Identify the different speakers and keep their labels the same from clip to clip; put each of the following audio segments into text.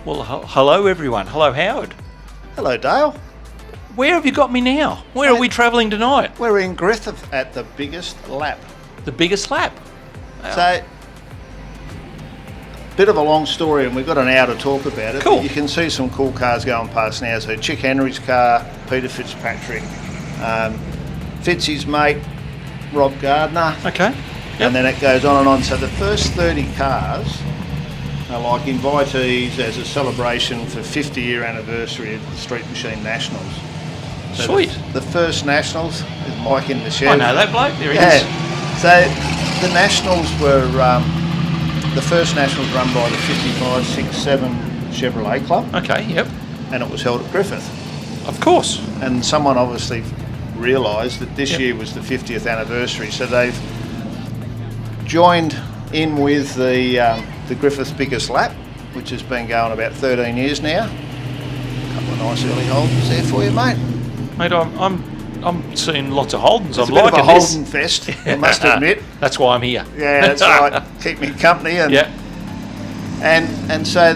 Speaker 1: Well, hello everyone. Hello Howard.
Speaker 2: Hello Dale.
Speaker 1: Where have you got me now? Where are we travelling tonight?
Speaker 2: We're in Griffith at the biggest lap.
Speaker 1: The biggest lap? Wow.
Speaker 2: So, bit of a long story and we've got an hour to talk about it.
Speaker 1: Cool.
Speaker 2: You can see some cool cars going past now. So Chick Henry's car, Peter Fitzpatrick, Fitzy's mate, Rob Gardner.
Speaker 1: Okay. Yep.
Speaker 2: And then it goes on and on. So the first 30 cars are like invitees as a celebration for 50-year anniversary of the Street Machine Nationals. So
Speaker 1: Sweet.
Speaker 2: The first Nationals is Mike in the shed.
Speaker 1: I know that bloke. There he is.
Speaker 2: So the Nationals were the first Nationals run by the 55, 6, 7 Chevrolet Club.
Speaker 1: Okay, yep.
Speaker 2: And it was held at Griffith.
Speaker 1: Of course.
Speaker 2: And someone obviously realised that this year was the 50th anniversary, so they've joined in with the Griffiths biggest lap, which has been going about 13 years now. A couple of nice early Holdens there for you, mate.
Speaker 1: Mate, I'm seeing lots of Holdens.
Speaker 2: It's
Speaker 1: I'm
Speaker 2: a bit
Speaker 1: liking
Speaker 2: of a
Speaker 1: this.
Speaker 2: Holden fest, I must admit.
Speaker 1: That's why I'm here.
Speaker 2: Yeah, that's right. Keep me company. And,
Speaker 1: yeah.
Speaker 2: And so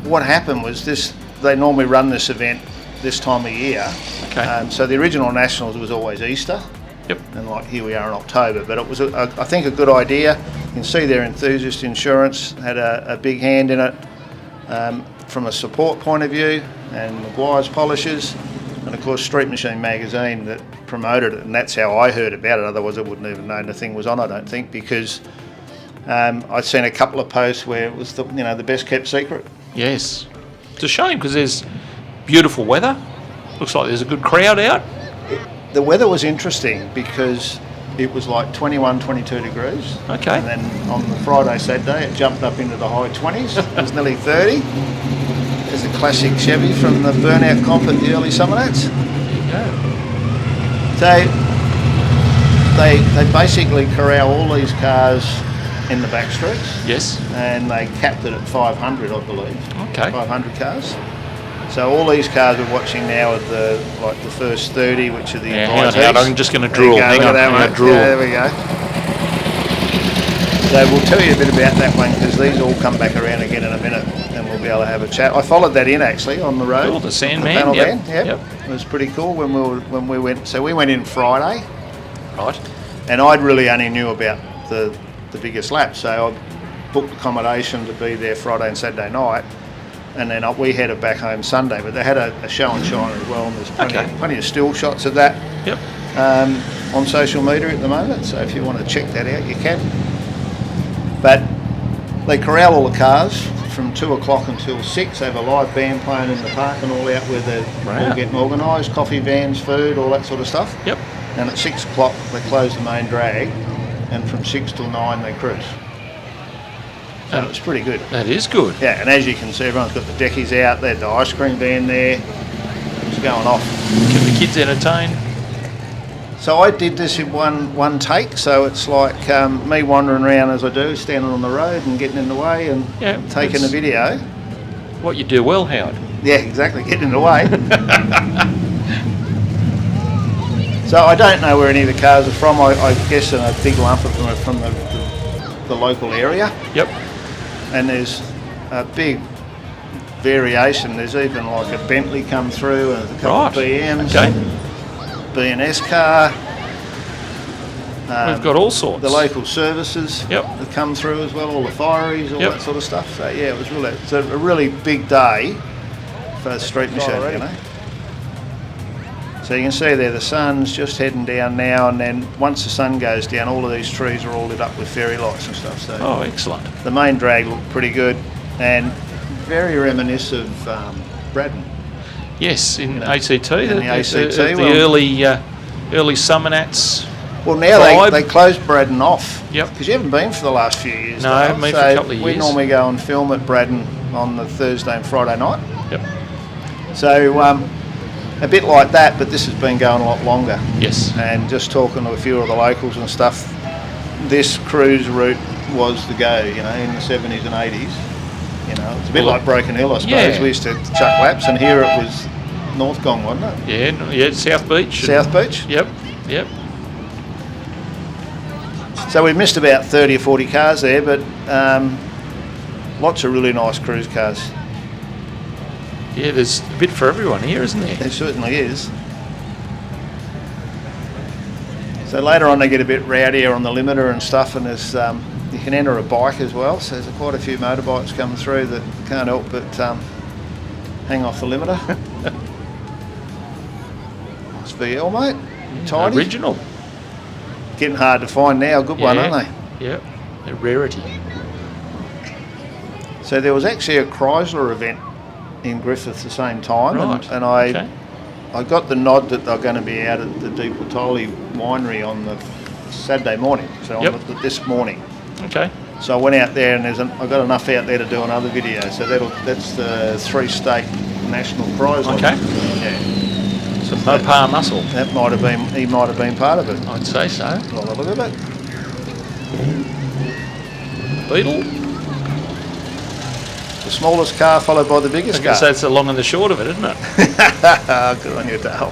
Speaker 2: what happened was this. They normally run this event this time of year.
Speaker 1: Okay.
Speaker 2: So the original Nationals was always Easter.
Speaker 1: Yep.
Speaker 2: And like here we are in October, but it was I think a good idea. You can see their Enthusiast Insurance had a big hand in it from a support point of view, and Maguire's Polishers, and of course Street Machine magazine that promoted it, and that's how I heard about it. Otherwise I wouldn't even known the thing was on, I don't think, because I'd seen a couple of posts where it was the best kept secret.
Speaker 1: Yes. It's a shame because there's beautiful weather. Looks like there's a good crowd out.
Speaker 2: The weather was interesting because it was like 21, 22 degrees.
Speaker 1: Okay.
Speaker 2: And then on the Friday, Saturday, it jumped up into the high 20s. It was nearly 30. There's a classic Chevy from the burnout comp at the early summer nats.
Speaker 1: There you go.
Speaker 2: So they basically corral all these cars in the back streets.
Speaker 1: Yes.
Speaker 2: And they capped it at 500, I believe.
Speaker 1: Okay.
Speaker 2: 500 cars. So all these cars we're watching now are the first 30, which are the invitees.
Speaker 1: I'm just going to drool.
Speaker 2: Hang on,
Speaker 1: drool.
Speaker 2: Yeah, there we go. So we'll tell you a bit about that one because these all come back around again in a minute, and we'll be able to have a chat. I followed that in actually on the road.
Speaker 1: Cool, the Sandman.
Speaker 2: Banna
Speaker 1: Yep.
Speaker 2: Van, yep. It was pretty cool when we went. So we went in Friday,
Speaker 1: Right.
Speaker 2: and I'd really only knew about the biggest lap, so I booked accommodation to be there Friday and Saturday night. And then we headed back home Sunday, but they had a show and shine as well, and there's plenty of still shots of that
Speaker 1: Yep.
Speaker 2: on social media at the moment, so if you want to check that out, you can. But they corral all the cars from 2 o'clock until 6. They have a live band playing in the park and all out where they're all getting organised, coffee vans, food, all that sort of stuff.
Speaker 1: Yep.
Speaker 2: And at 6 o'clock they close the main drag, and from 6 till 9 they cruise. So it's pretty good.
Speaker 1: That is good.
Speaker 2: Yeah, and as you can see, everyone's got the deckies out. They had the ice cream van there. It's going off.
Speaker 1: Keep the kids entertained.
Speaker 2: So I did this in one take. So it's like me wandering around as I do, standing on the road and getting in the way and taking a video.
Speaker 1: What you do well, Howard.
Speaker 2: Yeah, exactly, getting in the way. So I don't know where any of the cars are from. I guess a big lump of them are from the local area.
Speaker 1: Yep.
Speaker 2: And there's a big variation. There's even like a Bentley come through and a couple of BMs, B&S car.
Speaker 1: We've got all sorts.
Speaker 2: The local services
Speaker 1: that
Speaker 2: come through as well, all the fireys, all that sort of stuff. So yeah, it's a really big day for Street Machine, you know. So you can see there the sun's just heading down now, and then once the sun goes down, all of these trees are all lit up with fairy lights and stuff. So
Speaker 1: excellent.
Speaker 2: The main drag looked pretty good and very reminiscent of Braddon.
Speaker 1: Yes, in ACT. In
Speaker 2: the ACT.
Speaker 1: The early summer nats.
Speaker 2: Well, now they closed Braddon off.
Speaker 1: Yep.
Speaker 2: Because you haven't been for the last few years.
Speaker 1: No, I haven't been for a couple of years.
Speaker 2: We normally go and film at Braddon on the Thursday and Friday night.
Speaker 1: Yep.
Speaker 2: So a bit like that, but this has been going a lot longer.
Speaker 1: Yes.
Speaker 2: And just talking to a few of the locals and stuff, this cruise route was the go, in the 70s and 80s. It's a bit like Broken Hill, I suppose.
Speaker 1: Yeah.
Speaker 2: We used to chuck laps, and here it was North Gong, wasn't it?
Speaker 1: Yeah, South Beach.
Speaker 2: South Beach?
Speaker 1: Yep.
Speaker 2: So we missed about 30 or 40 cars there, but lots of really nice cruise cars.
Speaker 1: Yeah, there's a bit for everyone here, isn't there?
Speaker 2: There certainly is. So later on they get a bit rowdier on the limiter and stuff, and there's you can enter a bike as well, so there's quite a few motorbikes coming through that can't help but hang off the limiter. Nice VL, mate. Tidy.
Speaker 1: Original.
Speaker 2: Getting hard to find now, good one, aren't they?
Speaker 1: Yep, a rarity.
Speaker 2: So there was actually a Chrysler event in Griffith at the same time,
Speaker 1: Right.
Speaker 2: and I got the nod that they're going to be out at the Di Portoli winery on the Saturday morning, so on this morning.
Speaker 1: Okay.
Speaker 2: So I went out there, and I got enough out there to do another video. So that's the 3-state national Chrysler.
Speaker 1: Okay.
Speaker 2: Yeah.
Speaker 1: Some Mopar muscle.
Speaker 2: That might have been, he might have been part of it.
Speaker 1: I'd say so.
Speaker 2: Well, have a look at it.
Speaker 1: Beetle.
Speaker 2: The smallest car followed by the biggest
Speaker 1: I
Speaker 2: car.
Speaker 1: guess that's the long and the short of it, isn't it?
Speaker 2: Good on you, Dale.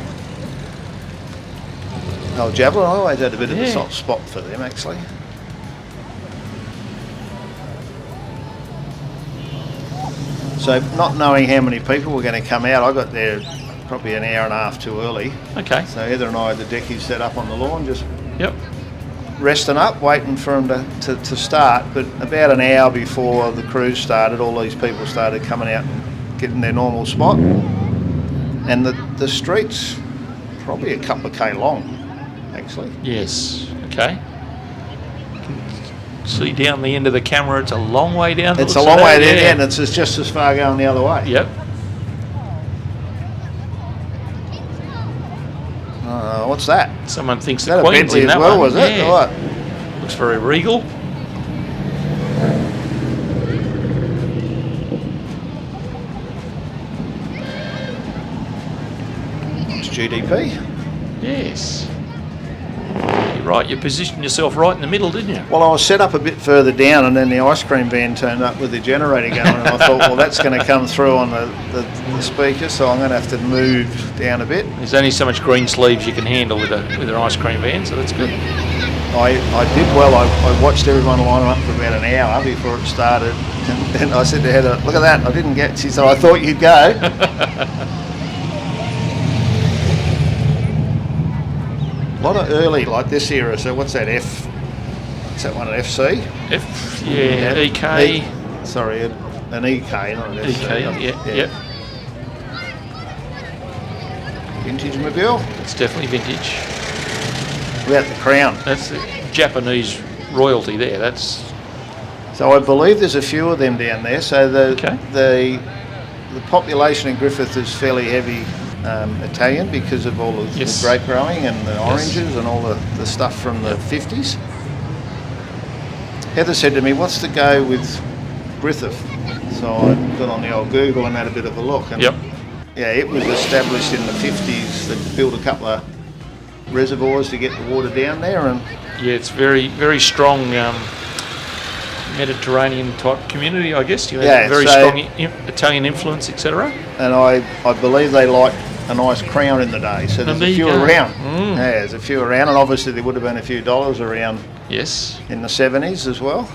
Speaker 2: Oh, Javelin, I always had a bit of a soft spot for them, actually. So, not knowing how many people were going to come out, I got there probably an hour and a half too early.
Speaker 1: Okay.
Speaker 2: So Heather and I had the deckies set up on the lawn, just
Speaker 1: Yep.
Speaker 2: resting up, waiting for them to start. But about an hour before the cruise started, all these people started coming out and getting their normal spot. And the street's probably a couple of K long, actually.
Speaker 1: Yes. Okay. See down the end of the camera, it's a long way down.
Speaker 2: It's a long way down, and it's just as far going the other way.
Speaker 1: Yep.
Speaker 2: What's that?
Speaker 1: Someone thinks
Speaker 2: Is
Speaker 1: the
Speaker 2: that a
Speaker 1: Queen's
Speaker 2: Bentley
Speaker 1: in
Speaker 2: as
Speaker 1: that
Speaker 2: well,
Speaker 1: one.
Speaker 2: was it?
Speaker 1: Yeah.
Speaker 2: Right.
Speaker 1: Looks very regal.
Speaker 2: It's GDP.
Speaker 1: Yes. You're right, you positioned yourself right in the middle, didn't you?
Speaker 2: Well, I was set up a bit further down, and then the ice cream van turned up with the generator going, and I thought, well, that's going to come through on the speaker, so I'm going to have to move down a bit.
Speaker 1: There's only so much green sleeves you can handle with an ice cream van, so that's good.
Speaker 2: I did well. I watched everyone line up for about an hour before it started, and then I said to Heather, look at that, I didn't get, she said, I thought you'd go. A lot of early, like this era, so what's that, what's that one, an FC?
Speaker 1: EK.
Speaker 2: Sorry, an EK, not an FC.
Speaker 1: EK, yep.
Speaker 2: Vintage mobile.
Speaker 1: It's definitely vintage.
Speaker 2: Without the crown.
Speaker 1: That's the Japanese royalty there. That's
Speaker 2: So I believe there's a few of them down there. So the population in Griffith is fairly heavy Italian because of all of the grape growing and the oranges and all the stuff from the 50s. Heather said to me, what's the go with Griffith? So I got on the old Google and had a bit of a look. And yeah, it was established in the 50s. They built a couple of reservoirs to get the water down there. And
Speaker 1: yeah, it's very, very strong Mediterranean type community, I guess. You have very strong Italian influence, etc.
Speaker 2: And I believe they liked a nice crown in the day, so there's a few around. Yeah, there's a few around, and obviously there would have been a few dollars around.
Speaker 1: Yes.
Speaker 2: In the 70s as well.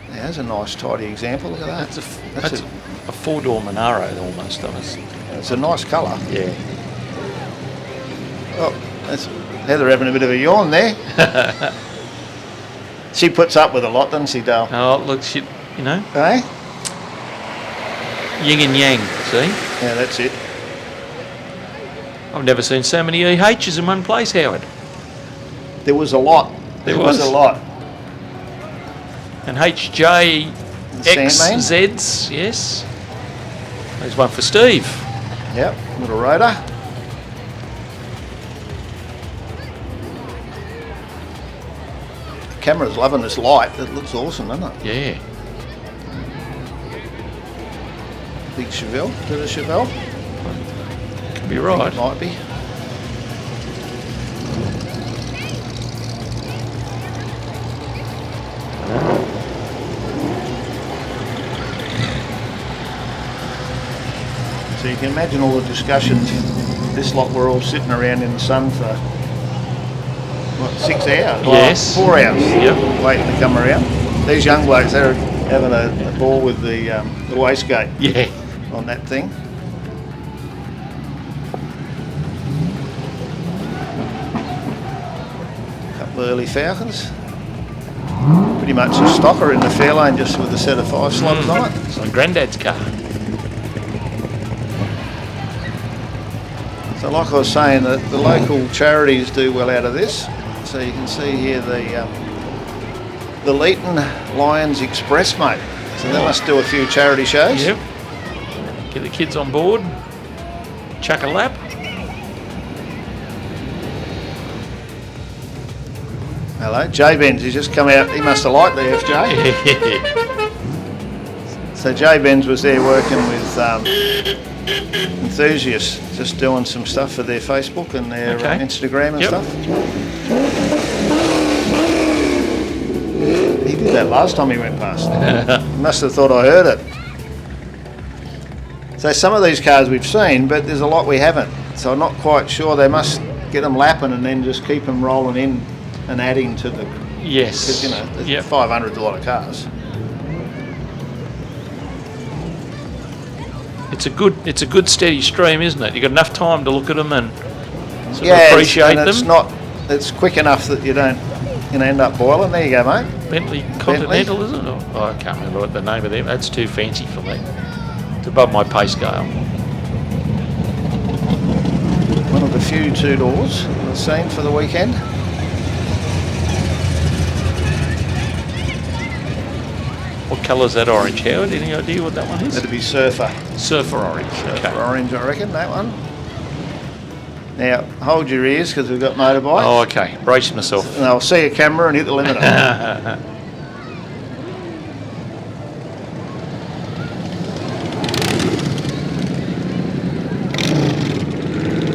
Speaker 2: Yeah, there's a nice tidy example. Look at that.
Speaker 1: That's a 4-door Monaro almost.
Speaker 2: It's a nice colour.
Speaker 1: Yeah.
Speaker 2: Oh, that's Heather having a bit of a yawn there. She puts up with a lot, doesn't she, Dale?
Speaker 1: Oh, look, you know.
Speaker 2: Eh?
Speaker 1: Yin and yang, see?
Speaker 2: Yeah, that's it.
Speaker 1: I've never seen so many EHs in one place, Howard.
Speaker 2: There was a lot.
Speaker 1: There was
Speaker 2: a lot.
Speaker 1: And HJXZs, yes. There's one for Steve.
Speaker 2: Yep, little rotor. The camera's loving this light. It looks awesome, doesn't it?
Speaker 1: Yeah.
Speaker 2: Big Chevelle. Is it a Chevelle?
Speaker 1: Could be right.
Speaker 2: It might be. So you can imagine all the discussions. This lot were all sitting around in the sun for, what, 6 hours?
Speaker 1: Yes.
Speaker 2: 4 hours.
Speaker 1: Yep.
Speaker 2: Waiting to come around. These young blokes, they're having a ball with the wastegate.
Speaker 1: Yeah.
Speaker 2: on that thing. A couple of early Falcons. Pretty much a stocker in the fair lane, just with a set of 5 slotters on it.
Speaker 1: It's like Granddad's car.
Speaker 2: So like I was saying, the local charities do well out of this. So you can see here the Leeton Lions Express, mate. So they must do a few charity shows.
Speaker 1: Yep. Get the kids on board. Chuck a lap.
Speaker 2: Hello, Jay Benz, he's just come out. He must have liked the FJ. So Jay Benz was there working with enthusiasts, just doing some stuff for their Facebook and their Instagram and stuff. He did that last time he went past. He must have thought I heard it. So some of these cars we've seen, but there's a lot we haven't. So I'm not quite sure. They must get them lapping and then just keep them rolling in and adding to the...
Speaker 1: Yes.
Speaker 2: Because, you know, 500's a lot of cars. It's a good steady stream, isn't it? You've got enough time to look at them and sort of appreciate them. It's quick enough that you don't end up boiling. There you go, mate.
Speaker 1: Bentley Continental, isn't it? Oh, I can't remember what the name of them. That's too fancy for me. It's above my pay scale.
Speaker 2: One of the few 2-doors I've seen for the weekend.
Speaker 1: What colour's that orange, Howard? Any idea what that one is?
Speaker 2: That'd be Surfer.
Speaker 1: Surfer orange.
Speaker 2: Surfer orange, I reckon, that one. Now, hold your ears because we've got motorbikes.
Speaker 1: Oh, okay. Brace myself.
Speaker 2: And I'll see a camera and hit the limiter.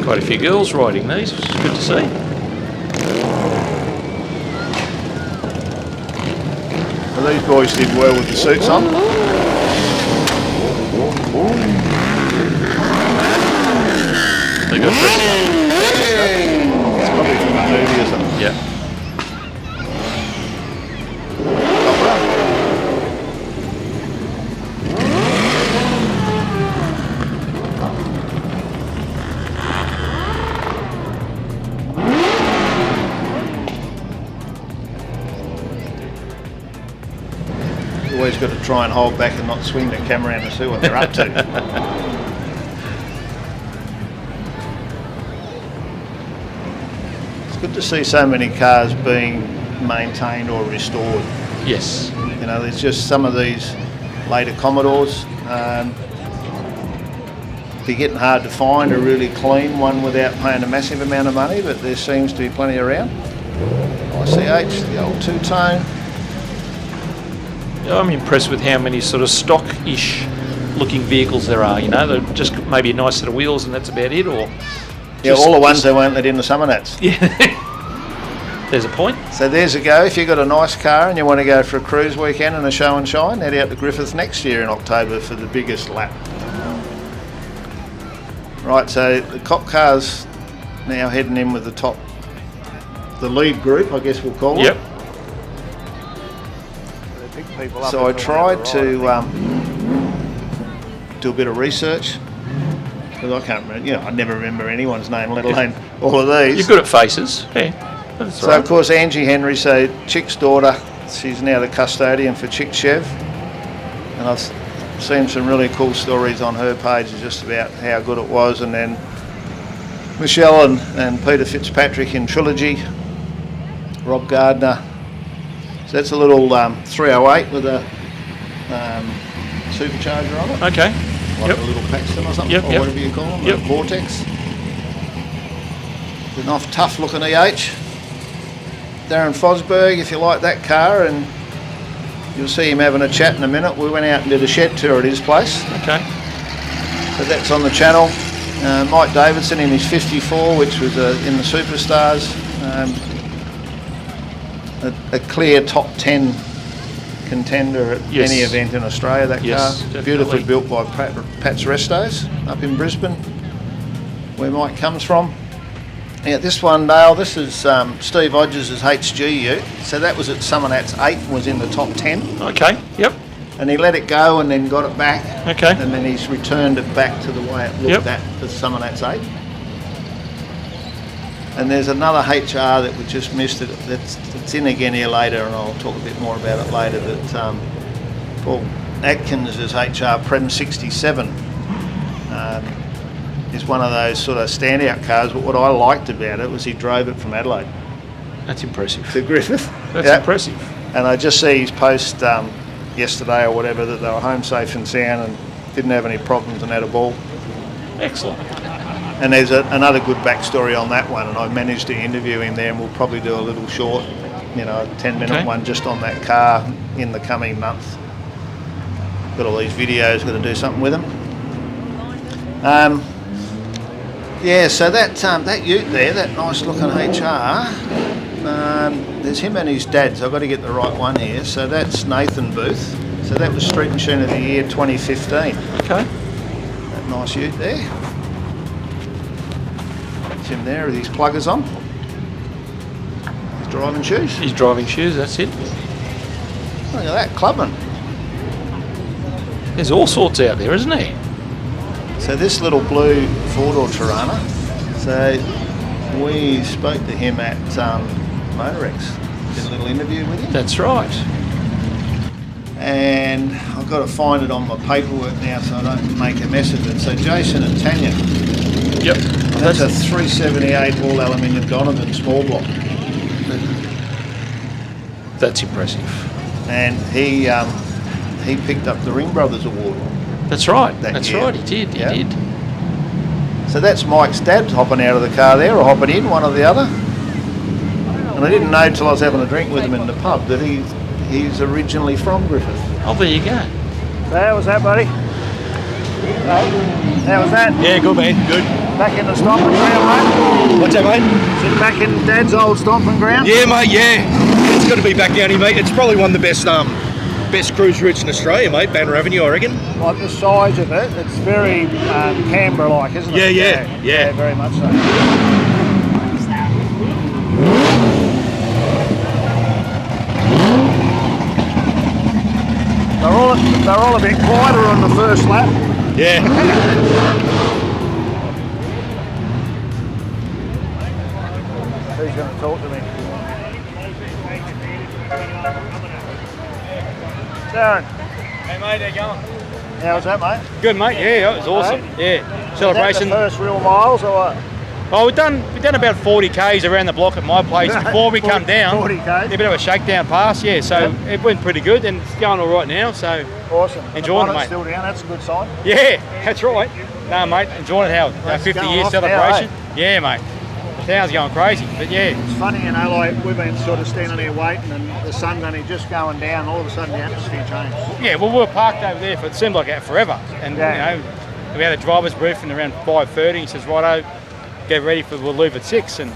Speaker 1: Quite a few girls riding these, which is good to see.
Speaker 2: Well, these boys did well with the suits on.
Speaker 1: They got dressed up.
Speaker 2: It's probably from a movie, isn't it?
Speaker 1: Yeah.
Speaker 2: Always got to try and hold back and not swing the camera around to see what they're up to. It's good to see so many cars being maintained or restored.
Speaker 1: Yes.
Speaker 2: You know, there's just some of these later Commodores. They're getting hard to find a really clean one without paying a massive amount of money, but there seems to be plenty around. ICH, the old two-tone.
Speaker 1: I'm impressed with how many sort of stock-ish looking vehicles there are. You know, they're just maybe a nice set of wheels and that's about it, or
Speaker 2: yeah, all the ones they won't let in the summer nats.
Speaker 1: Yeah, there's a point.
Speaker 2: So there's a go. If you've got a nice car and you want to go for a cruise weekend and a show and shine, head out to Griffiths next year in October for the biggest lap. Right, so the cop cars now heading in with the lead group, I guess we'll call it.
Speaker 1: Yep.
Speaker 2: So I tried to do a bit of research because I can't remember. You know, I never remember anyone's name, let alone all of these.
Speaker 1: You're good at faces. Yeah. That's
Speaker 2: So
Speaker 1: right.
Speaker 2: of course Angie Henry, so Chick's daughter, she's now the custodian for Chick Chev, and I've seen some really cool stories on her page just about how good it was, and then Michelle and Peter Fitzpatrick in Trilogy, Rob Gardner. So that's a little 308 with a supercharger on it.
Speaker 1: Okay.
Speaker 2: Like a little Paxton or something, or whatever you call them, a Vortex. It's a nice, tough looking EH. Darren Fosberg, if you like that car, and you'll see him having a chat in a minute. We went out and did a shed tour at his place.
Speaker 1: Okay.
Speaker 2: But that's on the channel. Mike Davidson in his 54, which was in the Superstars. A clear top 10 contender at any event in Australia, that car.
Speaker 1: Definitely.
Speaker 2: Beautifully built by Pat's Restos up in Brisbane, where Mike comes from. Yeah, this one, Dale, this is Steve Hodges' HG ute. So that was at Summer Nats 8 and was in the top 10.
Speaker 1: Okay. Yep.
Speaker 2: And he let it go and then got it back.
Speaker 1: Okay.
Speaker 2: And then he's returned it back to the way it looked
Speaker 1: Yep.
Speaker 2: at for some of that's age. And there's another HR that we just missed it. It's in again here later, and I'll talk a bit more about it later. But Paul Atkins is HR Prem 67. Is one of those sort of standout cars. But what I liked about it was he drove it from Adelaide
Speaker 1: That's impressive.
Speaker 2: to Griffith.
Speaker 1: That's
Speaker 2: Yep.
Speaker 1: impressive.
Speaker 2: And I just see his post yesterday or whatever that they were home safe and sound and didn't have any problems and had a ball.
Speaker 1: Excellent.
Speaker 2: And there's another good backstory on that one, and I managed to interview him there, and we'll probably do a little short, 10-minute one just on that car in the coming month. Got all these videos, got to do something with them. So that ute there, that nice looking HR, there's him and his dad, so I've got to get the right one here. So that's Nathan Booth. So that was Street Machine of the Year 2015.
Speaker 1: Okay.
Speaker 2: That nice ute there. That's him there with his pluggers on. His driving shoes.
Speaker 1: His driving shoes, that's it.
Speaker 2: Look at that, clubman.
Speaker 1: There's all sorts out there, isn't there?
Speaker 2: So this little blue four-door Tirana, so we spoke to him at Motorex, did a little interview with him.
Speaker 1: That's right.
Speaker 2: And I've got to find it on my paperwork now so I don't make a mess of it. So Jason and Tanya.
Speaker 1: Yep.
Speaker 2: That's a 378 all aluminium Donovan small block.
Speaker 1: That's impressive.
Speaker 2: And he picked up the Ring Brothers Award.
Speaker 1: That's right.
Speaker 2: That
Speaker 1: That's
Speaker 2: year.
Speaker 1: right. He did. He
Speaker 2: Yeah.
Speaker 1: did.
Speaker 2: So that's Mike's dad hopping out of the car there, or hopping in, one or the other. And I didn't know until I was having a drink with him in the pub that he's originally from Griffith.
Speaker 1: Oh, there you go.
Speaker 2: So how was that, buddy? How was that?
Speaker 3: Yeah, good man, good.
Speaker 2: Back in the stomping ground, mate?
Speaker 3: What's that, mate?
Speaker 2: Sitting back in Dad's old stomping ground?
Speaker 3: Yeah, mate, yeah. It's got to be back down here, mate. It's probably one of the best cruise routes in Australia, mate. Banna Avenue, I reckon.
Speaker 2: Like the size of it, it's very Canberra-like, isn't it?
Speaker 3: Yeah.
Speaker 2: Very much so. They're all a bit quieter on the first lap.
Speaker 3: Yeah.
Speaker 2: Who's going to talk to me? Darren,
Speaker 3: Hey, mate, how you going?
Speaker 2: how was that, mate?
Speaker 3: Good, mate. Yeah, it was awesome. Yeah,
Speaker 2: Is
Speaker 3: celebration.
Speaker 2: that the first real miles or what?
Speaker 3: Oh, we've done about 40 k's around the block at my place before we come down.
Speaker 2: 40 k's.
Speaker 3: A bit of a shakedown pass, yeah. So it went pretty good, and it's going all right now. So
Speaker 2: Awesome.
Speaker 3: Enjoying
Speaker 2: the
Speaker 3: it,
Speaker 2: bonnet's
Speaker 3: mate.
Speaker 2: still down, that's a good sign.
Speaker 3: yeah, that's right. No, mate, enjoying it, Howard. Our
Speaker 2: That's
Speaker 3: 50-year
Speaker 2: going off now,
Speaker 3: celebration. Yeah, mate. The town's going crazy, but yeah.
Speaker 2: It's funny, like we've been sort of standing there waiting and the sun's only just going down, all of a sudden the atmosphere changed.
Speaker 3: Yeah, well, we were parked over there for, it seemed like that forever. And, we had a driver's briefing around 5:30. He says, righto, get ready we'll leave at 6. And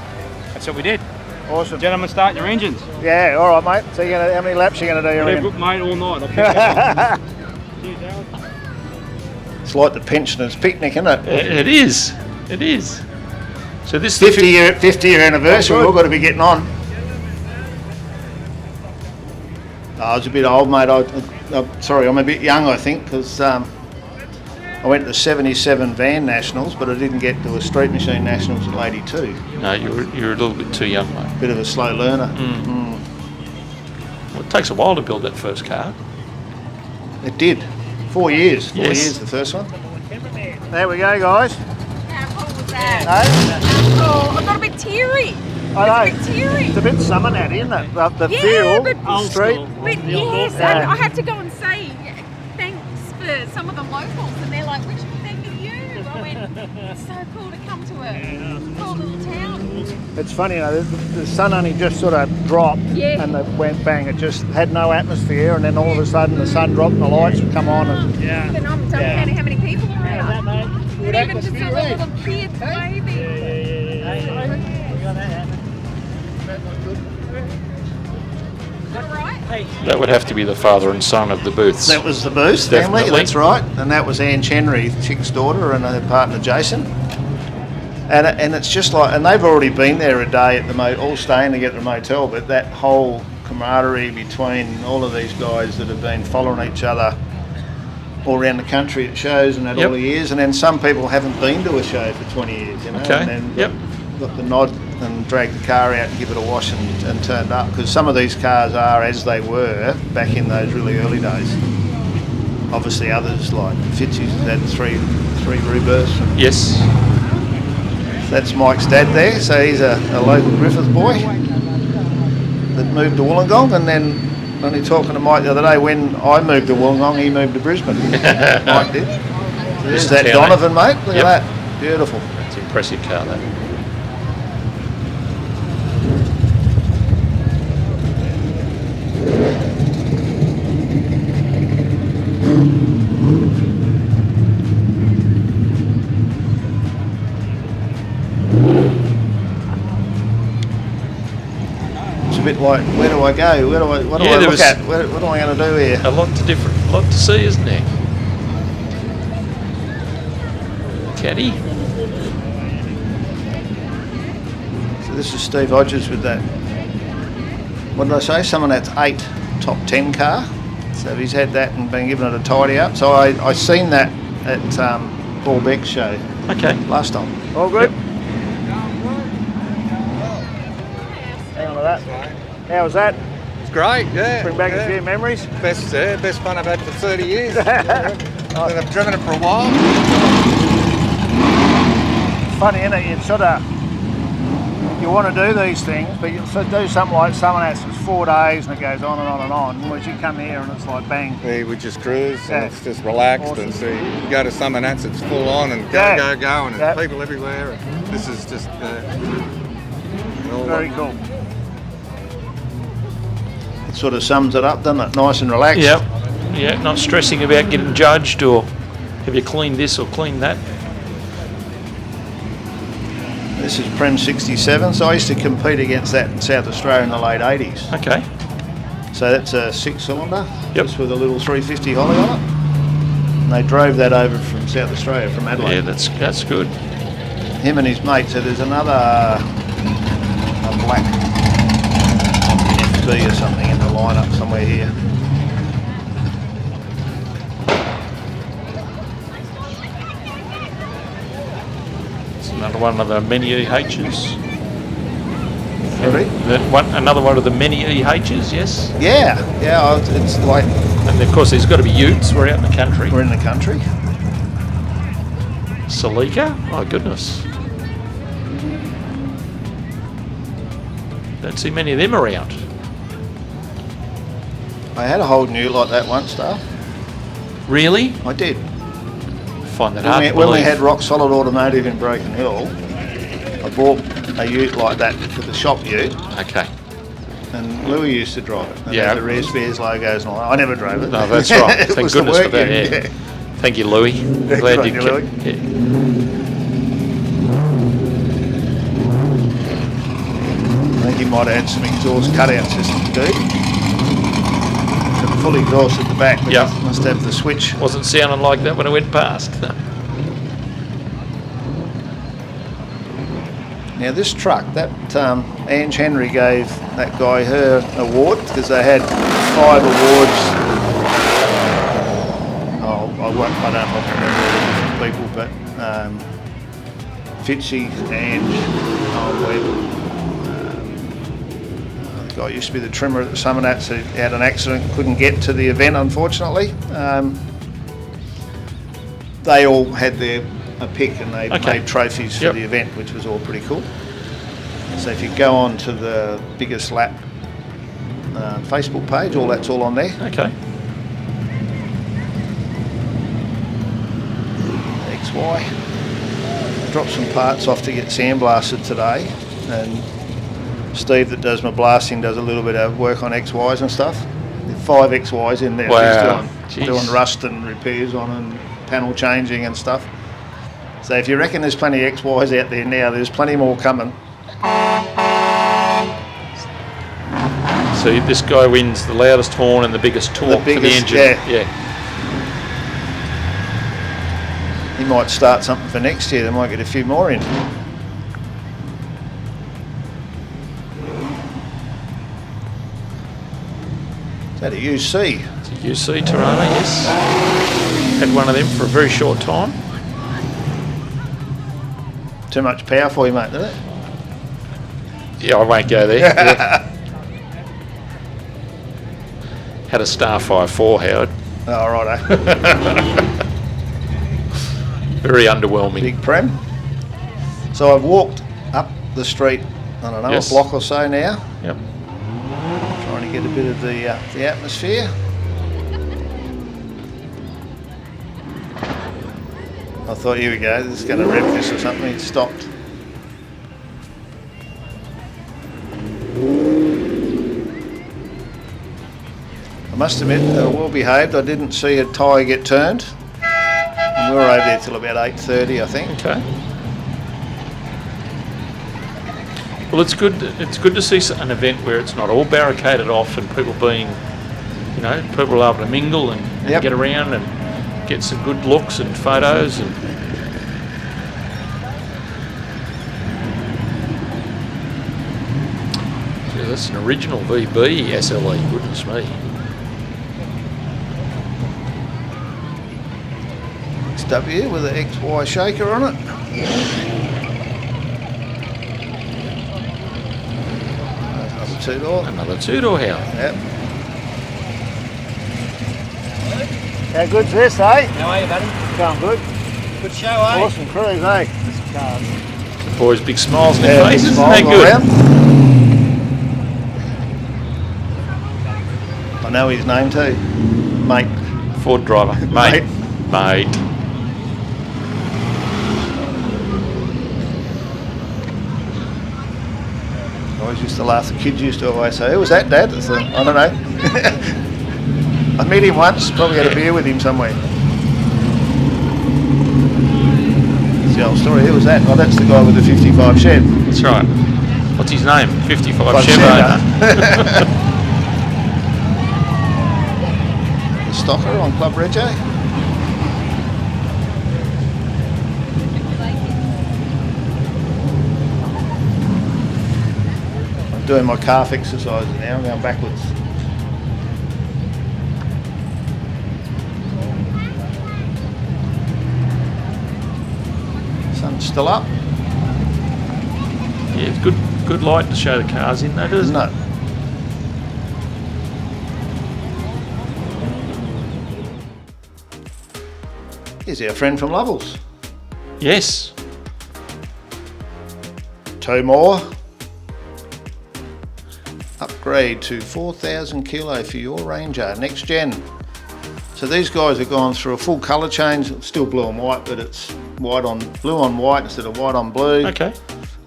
Speaker 3: that's what we did.
Speaker 2: Awesome.
Speaker 3: Gentlemen, start your engines.
Speaker 2: Yeah, all right, mate. So how many laps are you going to do?
Speaker 3: Yeah, book, mate, all night. I'll keep going. Cheers, Alan.
Speaker 2: It's like the pensioners' picnic, isn't it?
Speaker 1: It is. It is. So this
Speaker 2: 50 year anniversary,
Speaker 3: Oh, good.
Speaker 2: we've got to be getting on. I was a bit old, mate. Sorry, I'm a bit young, I think, because I went to the 77 Van Nationals, but I didn't get to a Street Machine Nationals at 82.
Speaker 1: No, you're a little bit too young, mate.
Speaker 2: Bit of a slow learner.
Speaker 1: Well, it takes a while to build that first car.
Speaker 2: It did. 4 years. 4
Speaker 1: Yes.
Speaker 2: years, the first one. There we go, guys.
Speaker 4: How cool was that?
Speaker 2: No?
Speaker 4: Oh, I got a bit teary.
Speaker 2: I know.
Speaker 4: It's a bit teary.
Speaker 2: It's a bit summer natty, isn't it? The
Speaker 4: Yeah,
Speaker 2: feel,
Speaker 4: but-
Speaker 2: the street.
Speaker 4: But yes,
Speaker 2: Yeah.
Speaker 4: and I have to go and say thanks for some of the locals, and they're like, "We should thank you." I went, "It's so cool to come to a cool little town."
Speaker 2: It's funny, the sun only just sort of dropped
Speaker 4: Yeah.
Speaker 2: and it went bang. It just had no atmosphere, and then all of a sudden the sun dropped and the lights would come on. And
Speaker 4: Even I'm counting how many people are out.
Speaker 2: Good
Speaker 4: And even just
Speaker 2: atmosphere,
Speaker 4: all the
Speaker 2: eh?
Speaker 4: little kids waving. Is that right?
Speaker 1: That would have to be the father and son of the Booths.
Speaker 2: that was the Booth family,
Speaker 1: Definitely.
Speaker 2: that's right. And that was Anne Chenry, Chick's daughter, and her partner Jason. And it's just like, and they've already been there a day at the all staying together at the motel, but that whole camaraderie between all of these guys that have been following each other all around the country at shows and that all the years, and then some people haven't been to a show for 20 years, you know,
Speaker 1: Okay.
Speaker 2: and then got the nod and dragged the car out and give it a wash and turned up, because some of these cars are as they were back in those really early days. Obviously others like Fitzie's had three rebirths.
Speaker 1: Yes.
Speaker 2: That's Mike's dad there, so he's a local Griffith boy that moved to Wollongong, and then only talking to Mike the other day, when I moved to Wollongong, he moved to Brisbane. Mike did. There's that Donovan, mate. Look at that. Beautiful.
Speaker 1: It's an impressive car, that.
Speaker 2: It's a bit like, where do I go? What do I look at? What am I going to do here?
Speaker 1: A lot to see, isn't there? Caddy.
Speaker 2: So this is Steve Hodges with that. What did I say? Someone that's 8 top 10 car. So he's had that and been given it a tidy up. So I seen that at Paul Beck's show.
Speaker 1: Okay.
Speaker 2: Last time. All good.
Speaker 1: Yep.
Speaker 2: Hang on to that. How was that?
Speaker 5: It's great, yeah.
Speaker 2: Bring back a few memories.
Speaker 5: Best fun I've had for 30 years. I've driven it for a while.
Speaker 2: Funny, isn't it? You want to do these things, but you do something like someone else. It's 4 days and it goes on and on and on. Whereas you come here and it's like bang.
Speaker 5: Yeah, we just cruise and it's just relaxed.
Speaker 2: Awesome.
Speaker 5: And see, you go to some and that's it's full on and go, and there's people everywhere. And this is just
Speaker 2: very cool. It sort of sums it up, doesn't it? Nice and relaxed.
Speaker 1: Yep. Yeah, not stressing about getting judged or have you cleaned this or cleaned that.
Speaker 2: This is Prem 67, so I used to compete against that in South Australia in the late 80s.
Speaker 1: Okay.
Speaker 2: So that's a 6-cylinder,
Speaker 1: Yep.
Speaker 2: just with a little 350 Holly on it. And they drove that over from South Australia, from Adelaide.
Speaker 1: Yeah, that's good.
Speaker 2: Him and his mate. So there's another a black FB or something in the lineup somewhere here.
Speaker 1: Another one of the many EHs.
Speaker 2: Sorry?
Speaker 1: Another one of the many EHs, yes.
Speaker 2: Yeah, it's like
Speaker 1: And of course, there's got to be utes. We're out in the country.
Speaker 2: we're in the country.
Speaker 1: Salika? Oh, goodness. Don't see many of them around.
Speaker 2: I had a Holden ute like that once, though.
Speaker 1: Really?
Speaker 2: I did.
Speaker 1: Find that hard to
Speaker 2: When we
Speaker 1: believe.
Speaker 2: had Rock Solid Automotive in Broken Hill, I bought a ute like that for the shop ute,
Speaker 1: Okay.
Speaker 2: and Louis used to drive it. And
Speaker 1: Yeah.
Speaker 2: the Rare Spears logos and all that. I never drove it.
Speaker 1: No, that's right.
Speaker 2: It
Speaker 1: Thank
Speaker 2: was the
Speaker 1: goodness for
Speaker 2: work
Speaker 1: that.
Speaker 2: ute,
Speaker 1: Yeah. Thank you, Louis.
Speaker 2: good
Speaker 1: Glad
Speaker 2: on
Speaker 1: you
Speaker 2: you,
Speaker 1: kept.
Speaker 2: Louis.
Speaker 1: Yeah.
Speaker 2: I think he might have had some exhaust cutout systems too. Full exhaust at the back, but
Speaker 1: Yeah.
Speaker 2: you must have the switch.
Speaker 1: Wasn't sounding like that when I went past.
Speaker 2: Now this truck, that Ange Henry gave that guy her award because they had 5 awards. Oh, I don't remember all the different people, but Fitzy, Ange, Webb. The guy used to be the trimmer at some of that, so he had an accident, couldn't get to the event unfortunately. They all had a pick and they made trophies for the event, which was all pretty cool. So if you go on to the Biggest Lap Facebook page, that's all on there.
Speaker 1: Okay.
Speaker 2: XY. Dropped some parts off to get sandblasted today, and Steve that does my blasting does a little bit of work on XYs and stuff. There's 5 XYs in there.
Speaker 1: Wow.
Speaker 2: He's doing rust and repairs on and panel changing and stuff. So if you reckon there's plenty of XYs out there now, there's plenty more coming.
Speaker 1: So this guy wins the loudest horn and the biggest torque for the engine.
Speaker 2: Yeah. He might start something for next year. They might get a few more in. Is that a UC?
Speaker 1: It's a UC Tirana, yes. Had one of them for a very short time.
Speaker 2: Too much power for you, mate, did it?
Speaker 1: Yeah, I won't go there. Had a Starfire 4, Howard.
Speaker 2: Oh, righto.
Speaker 1: Very underwhelming.
Speaker 2: Big prem. So I've walked up the street, I don't know,
Speaker 1: Yes.
Speaker 2: a block or so now,
Speaker 1: Yep.
Speaker 2: trying to get a bit of the atmosphere. I thought, here we go, this is going to rip this or something. It stopped. I must admit, they were well behaved. I didn't see a tyre get turned. And we were over there till about 8:30, I think.
Speaker 1: Okay. Well, it's good. It's good to see an event where it's not all barricaded off and people being, you know, people are able to mingle and
Speaker 2: Yep.
Speaker 1: get around and get some good looks and photos and. Gee, that's an original VB SLE. Goodness me.
Speaker 2: XW with an XY shaker on it. Another two-door.
Speaker 1: Another two-door house.
Speaker 2: Yep. How good's this, eh?
Speaker 6: How are you, buddy?
Speaker 2: Going good.
Speaker 6: Good show, eh?
Speaker 2: Awesome cruise, eh?
Speaker 1: The boys' big smiles on their
Speaker 2: Yeah, big
Speaker 1: faces.
Speaker 2: smiles
Speaker 1: Isn't
Speaker 2: all
Speaker 1: that
Speaker 2: around. I know his name too. Mate.
Speaker 1: good? Ford driver. Mate. Mate.
Speaker 2: I always used to laugh. The kids used to always say, "Who was that, Dad?" I said, I don't know. I met him once, probably had a beer with him somewhere. It's the old story. Who was that? Oh, that's the guy with the 55 shed.
Speaker 1: That's right. What's his name? 55
Speaker 2: Five
Speaker 1: Chevrolet.
Speaker 2: The stocker on Club Rego. I'm doing my calf exercises now. I'm going backwards. Sun's still up.
Speaker 1: Yeah, it's good light to show the cars in though, doesn't
Speaker 2: No.
Speaker 1: it?
Speaker 2: Here's our friend from Lovells.
Speaker 1: Yes.
Speaker 2: Two more. Upgrade to 4,000 kilo for your Ranger, next gen. So these guys have gone through a full colour change, it's still blue and white, but it's white on blue on white instead of white on blue.
Speaker 1: Okay.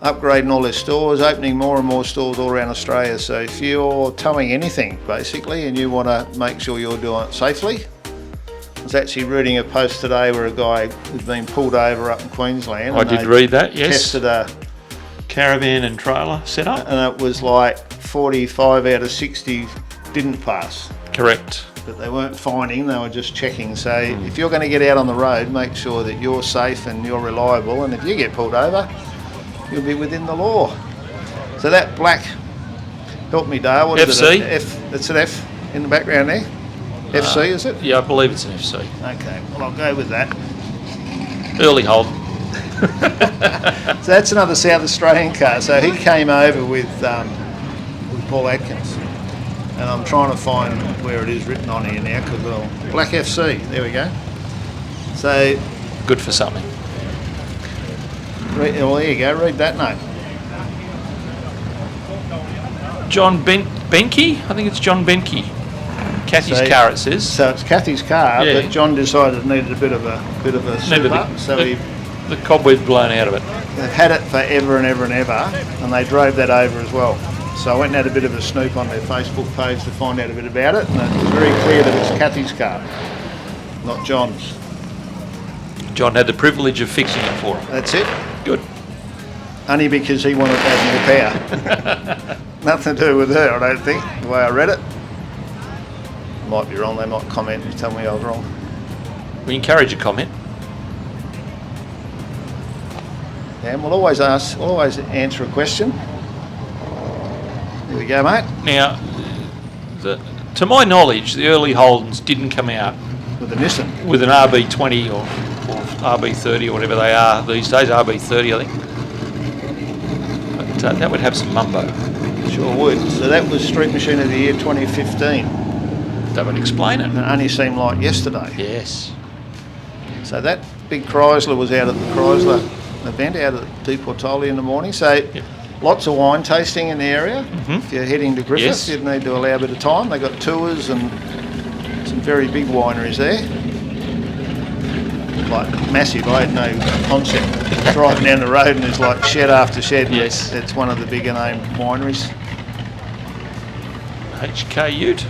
Speaker 2: Upgrading all their stores, opening more and more stores all around Australia. So if you're towing anything basically and you want to make sure you're doing it safely, I was actually reading a post today where a guy had been pulled over up in Queensland.
Speaker 1: I
Speaker 2: and
Speaker 1: did
Speaker 2: they
Speaker 1: read that, yes.
Speaker 2: Tested a,
Speaker 1: Caravan and trailer setup.
Speaker 2: and it was like 45 out of 60 didn't pass.
Speaker 1: Correct.
Speaker 2: But they weren't fining, they were just checking. So if you're going to get out on the road, make sure that you're safe and you're reliable, and if you get pulled over, you'll be within the law. So that black, help me Dale, what is
Speaker 1: FC?
Speaker 2: it? F, it's an F in the background there? FC is it?
Speaker 1: Yeah, I believe it's an FC.
Speaker 2: Okay, well I'll go with that.
Speaker 1: Early hold.
Speaker 2: So that's another South Australian car. So he came over with Paul Atkins. And I'm trying to find where it is written on here now, because Black FC, there we go. So,
Speaker 1: Good for something.
Speaker 2: well there you go, read that note.
Speaker 1: John Benke? I think it's John Benke. Kathy's
Speaker 2: So-
Speaker 1: car, it says.
Speaker 2: So it's Kathy's car,
Speaker 1: Yeah.
Speaker 2: but John decided it needed a bit of a soup up, so
Speaker 1: the cobweb blown out of it.
Speaker 2: they've had it for ever and ever and ever, and they drove that over as well. So I went and had a bit of a snoop on their Facebook page to find out a bit about it, and it was very clear that it's Kathy's car, not John's.
Speaker 1: John had the privilege of fixing it for him.
Speaker 2: That's it.
Speaker 1: Good.
Speaker 2: Only because he wanted to have more power. Nothing to do with her, I don't think, the way I read it. Might be wrong, they might comment and tell me I was wrong.
Speaker 1: We encourage a comment.
Speaker 2: Yeah, and we'll always answer a question. Here we go, mate.
Speaker 1: Now, the to my knowledge, the early Holdens didn't come out
Speaker 2: with the Nissan.
Speaker 1: with an RB20 or RB30 or whatever they are these days, RB30 I think. But that would have some mumbo.
Speaker 2: Sure would. So that was Street Machine of the Year 2015.
Speaker 1: That would explain it.
Speaker 2: And it only seemed like yesterday.
Speaker 1: Yes.
Speaker 2: So that big Chrysler was out at the Chrysler event out at Di Portoli in the morning. So lots of wine tasting in the area. If you're heading to Griffiths, you'd need to allow a bit of time. They've got tours and some very big wineries there. Like massive. I had no concept. Driving down the road and there's like shed after shed.
Speaker 1: Yes.
Speaker 2: It's one of the bigger name wineries.
Speaker 1: HK Ute.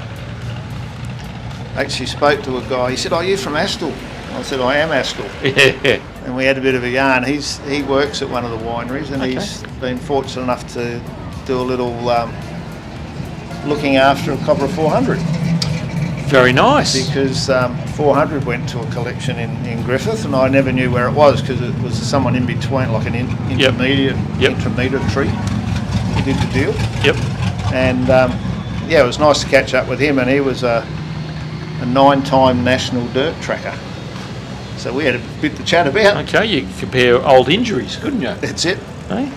Speaker 2: Actually spoke to a guy. He said, "Are you from Astle?" I said, "I am Astle."
Speaker 1: Yeah.
Speaker 2: And we had a bit of a yarn. He works at one of the wineries, and he's been fortunate enough to do a little looking after a Cobra 400.
Speaker 1: Very nice.
Speaker 2: Because 400 went to a collection in Griffith, and I never knew where it was because it was someone in between, like an intermediary. He did the deal.
Speaker 1: Yep.
Speaker 2: And yeah, it was nice to catch up with him, and he was a 9-time national dirt tracker. So we had a bit to chat about.
Speaker 1: Okay, you could compare old injuries, couldn't you?
Speaker 2: That's it.
Speaker 1: Hey?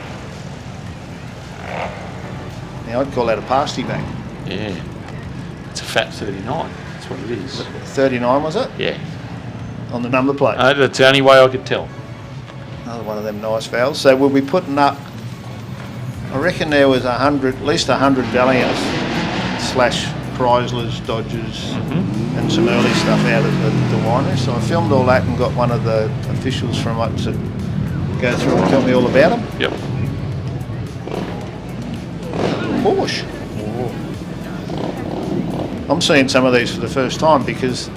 Speaker 2: Now I'd call that a pasty bag.
Speaker 1: Yeah. It's a fat 39. That's what it is.
Speaker 2: 39 was it?
Speaker 1: Yeah.
Speaker 2: On the number plate.
Speaker 1: That's the only way I could tell.
Speaker 2: Another one of them nice valves. So we'll be putting up, I reckon there was at least 100 Valiants / Chryslers, Dodgers, and some early stuff out of the winery. So I filmed all that and got one of the officials from up to go through and tell me all about them.
Speaker 1: Yep.
Speaker 2: Porsche. I'm seeing some of these for the first time because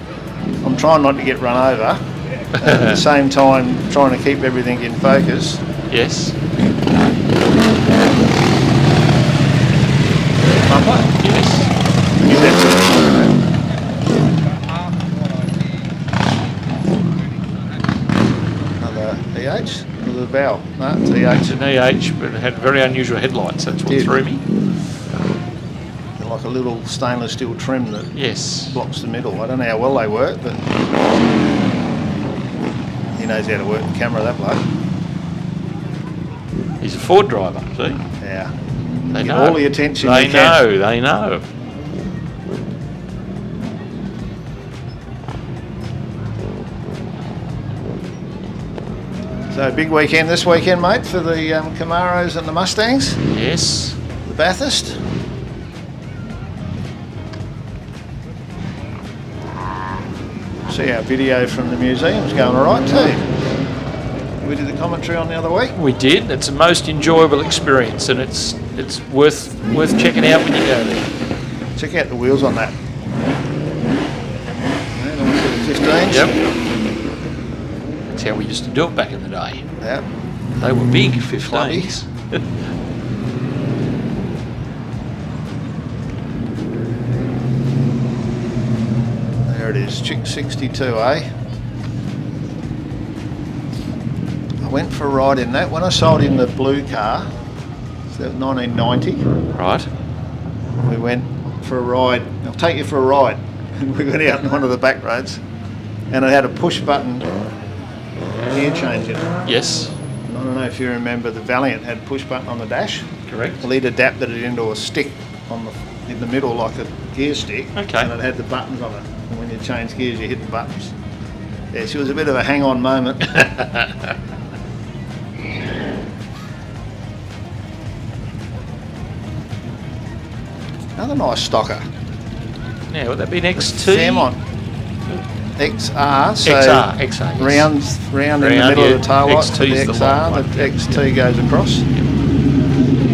Speaker 2: I'm trying not to get run over. And at the same time, trying to keep everything in focus.
Speaker 1: Yes.
Speaker 2: Bumper?
Speaker 1: Yes.
Speaker 2: Another EH with a valve. No, it's EH.
Speaker 1: It's an EH, but it had very unusual headlights. That's what threw me.
Speaker 2: They're like a little stainless steel trim that blocks the middle. I don't know how well they work, but he knows how to work the camera, that bloke.
Speaker 1: He's a Ford driver, see?
Speaker 2: Yeah.
Speaker 1: They
Speaker 2: Get
Speaker 1: know.
Speaker 2: all the attention
Speaker 1: They
Speaker 2: you can.
Speaker 1: They know.
Speaker 2: So big weekend this weekend, mate, for the Camaros and the Mustangs.
Speaker 1: Yes.
Speaker 2: The Bathurst. See our video from the museum's going all right too. We did the commentary on the other week.
Speaker 1: We did. It's a most enjoyable experience, and it's worth checking out when you go there.
Speaker 2: Check out the wheels on that. 15s.
Speaker 1: Yep. That's how we used to do it back in the day.
Speaker 2: Yep.
Speaker 1: They were big 15s.
Speaker 2: There it is, Chick 62A. I went for a ride in that. When I sold him the blue car, so that was 1990.
Speaker 1: Right.
Speaker 2: We went for a ride. I'll take you for a ride. We went out on one of the back roads, and it had a push button gear change in it.
Speaker 1: Yes.
Speaker 2: And I don't know if you remember, the Valiant had push button on the dash.
Speaker 1: Correct.
Speaker 2: Well, he'd adapted it into a stick in the middle, like a gear stick.
Speaker 1: Okay.
Speaker 2: And it had the buttons on it. And when you change gears, you hit the buttons. Yeah, she was a bit of a hang-on moment. Another nice stocker.
Speaker 1: Now, would that be an XT?
Speaker 2: Fairmont. XR. So
Speaker 1: XR. XR. Yes.
Speaker 2: Round in the middle of the tail light for the
Speaker 1: XT's the
Speaker 2: XR.
Speaker 1: long one.
Speaker 2: The XT goes across.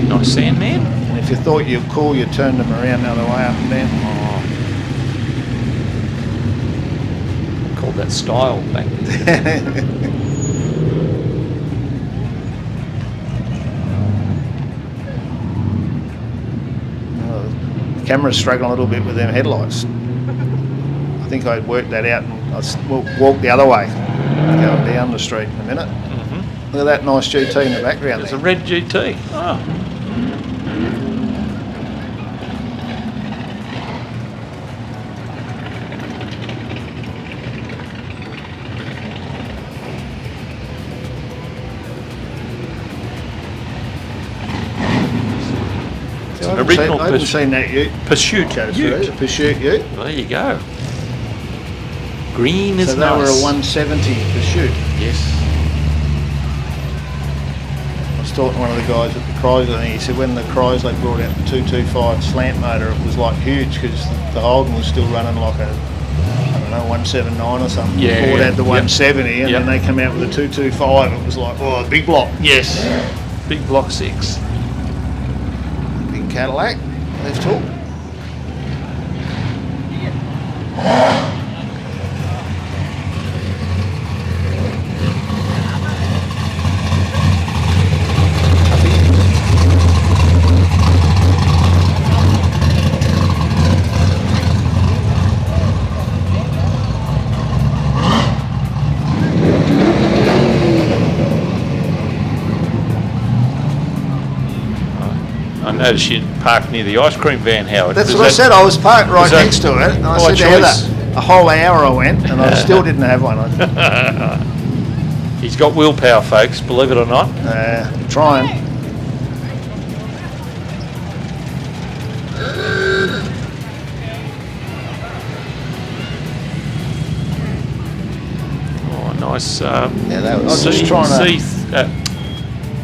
Speaker 1: Nice Sandman.
Speaker 2: And if you thought you were cool, you turned them around the other way, up and down.
Speaker 1: Called that style back then.
Speaker 2: The camera's struggling a little bit with them headlights. I think I'd worked that out and I'll walk the other way, going down the street in a minute. Look at that nice GT in the background.
Speaker 1: It's a red GT. Oh. original
Speaker 2: I haven't seen that ute.
Speaker 1: Pursuit
Speaker 2: Go through
Speaker 1: ute.
Speaker 2: the Pursuit ute.
Speaker 1: There you go. Green is
Speaker 2: So they
Speaker 1: nice.
Speaker 2: were a 170 Pursuit.
Speaker 1: Yes.
Speaker 2: I was talking to one of the guys at the Chrysler, and he said when the Chrysler brought out the 225 slant motor, it was like huge because the Holden was still running like a, I don't know, 179 or something.
Speaker 1: Yeah,
Speaker 2: Ford had the
Speaker 1: yep.
Speaker 2: 170, and
Speaker 1: Yep.
Speaker 2: then they come out with the 225. It was like, oh, a big block.
Speaker 1: Yes. Big block 6.
Speaker 2: Big Cadillac, left hook.
Speaker 1: I noticed you parked near the ice cream van, Howard.
Speaker 2: That's
Speaker 1: Was
Speaker 2: what I
Speaker 1: that-
Speaker 2: said. I was parked right
Speaker 1: was that
Speaker 2: next to it, and I
Speaker 1: by
Speaker 2: said to Heather,
Speaker 1: choice?
Speaker 2: a whole hour I went, and I still didn't have one.
Speaker 1: He's got willpower, folks, believe it or not.
Speaker 2: Trying.
Speaker 1: Oh, nice.
Speaker 2: Yeah, I was just trying to.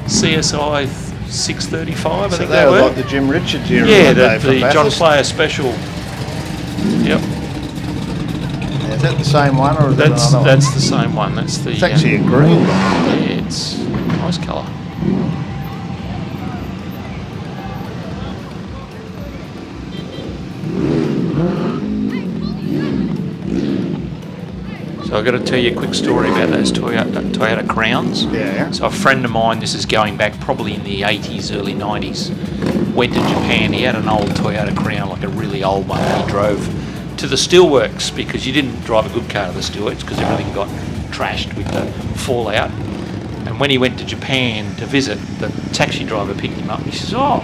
Speaker 1: CSI 635, I
Speaker 2: So
Speaker 1: think
Speaker 2: they
Speaker 1: they
Speaker 2: were
Speaker 1: were.
Speaker 2: like the Jim Richards era.
Speaker 1: Yeah,
Speaker 2: weren't they, from
Speaker 1: the John
Speaker 2: Bathurst?
Speaker 1: Player special. Yep,
Speaker 2: Yeah, is that the same one, or is that
Speaker 1: that's
Speaker 2: another one?
Speaker 1: that's the same one. That's the.
Speaker 2: It's actually a green.
Speaker 1: yeah, it's a nice colour. So I've got to tell you a quick story about those Toyota Crowns.
Speaker 2: Yeah.
Speaker 1: So a friend of mine, this is going back probably in the 80s, early 90s, went to Japan. He had an old Toyota Crown, like a really old one. He drove to the steelworks because you didn't drive a good car to the steelworks because everything got trashed with the fallout. And when he went to Japan to visit, the taxi driver picked him up. He says, "Oh,